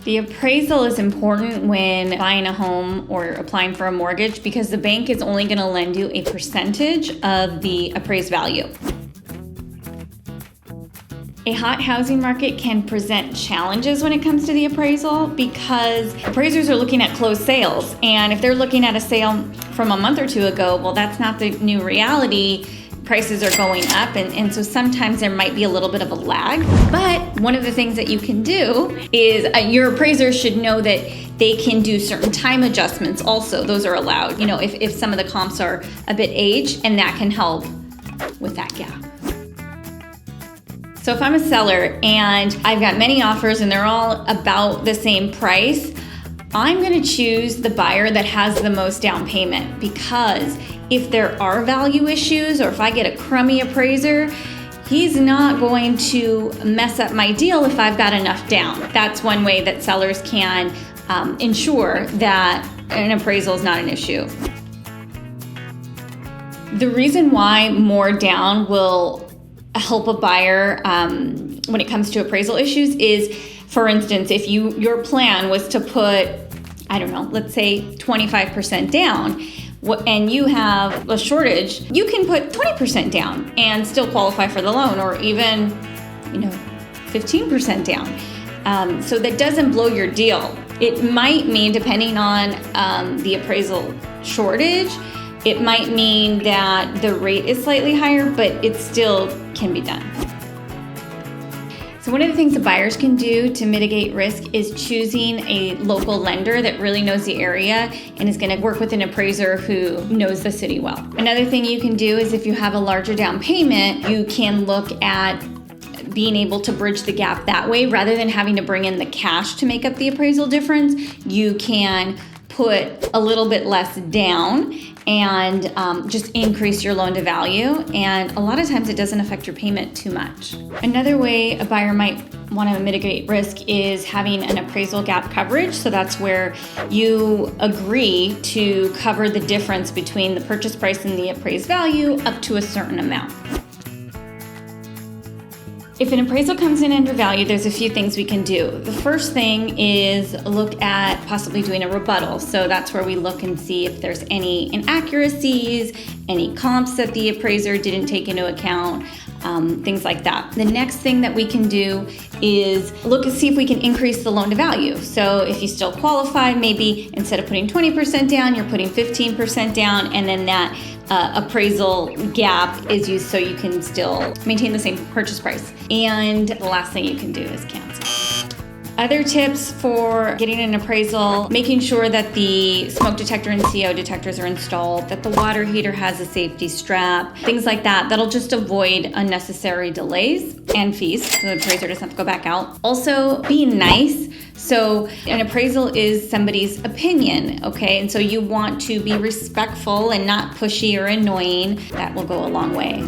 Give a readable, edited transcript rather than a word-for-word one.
The appraisal is important when buying a home or applying for a mortgage because the bank is only going to lend you a percentage of the appraised value. A hot housing market can present challenges when it comes to the appraisal because appraisers are looking at closed sales. And if they're looking at a sale from a month or two ago, well, that's not the new reality. Prices are going up, and so sometimes there might be a little bit of a lag. But one of the things that you can do is your appraiser should know that they can do certain time adjustments also. Those are allowed, if some of the comps are a bit aged, and that can help with that gap. So if I'm a seller and I've got many offers and they're all about the same price, I'm going to choose the buyer that has the most down payment, because if there are value issues or if I get a crummy appraiser, he's not going to mess up my deal if I've got enough down. That's one way that sellers can ensure that an appraisal is not an issue. The reason why more down will help a buyer when it comes to appraisal issues is, for instance, if your plan was to put, let's say 25% down, and you have a shortage, you can put 20% down and still qualify for the loan, or even 15% down. So that doesn't blow your deal. It might mean, depending on the appraisal shortage, it might mean that the rate is slightly higher, but it still can be done. So one of the things the buyers can do to mitigate risk is choosing a local lender that really knows the area and is going to work with an appraiser who knows the city well. Another thing you can do is, if you have a larger down payment, you can look at being able to bridge the gap that way. Rather than having to bring in the cash to make up the appraisal difference, you can put a little bit less down and just increase your loan to value. And a lot of times it doesn't affect your payment too much. Another way a buyer might want to mitigate risk is having an appraisal gap coverage. So that's where you agree to cover the difference between the purchase price and the appraised value up to a certain amount. If an appraisal comes in undervalued, there's a few things we can do. The first thing is look at possibly doing a rebuttal. So that's where we look and see if there's any inaccuracies, any comps that the appraiser didn't take into account, things like that. The next thing that we can do is look and see if we can increase the loan to value. So if you still qualify, maybe instead of putting 20% down, you're putting 15% down, and then that appraisal gap is used so you can still maintain the same purchase price. And the last thing you can do is cancel. Other tips for getting an appraisal: making sure that the smoke detector and CO detectors are installed, that the water heater has a safety strap, things like that. That'll just avoid unnecessary delays and fees, so the appraiser doesn't have to go back out. Also, being nice. So an appraisal is somebody's opinion, okay? And so you want to be respectful and not pushy or annoying. That will go a long way.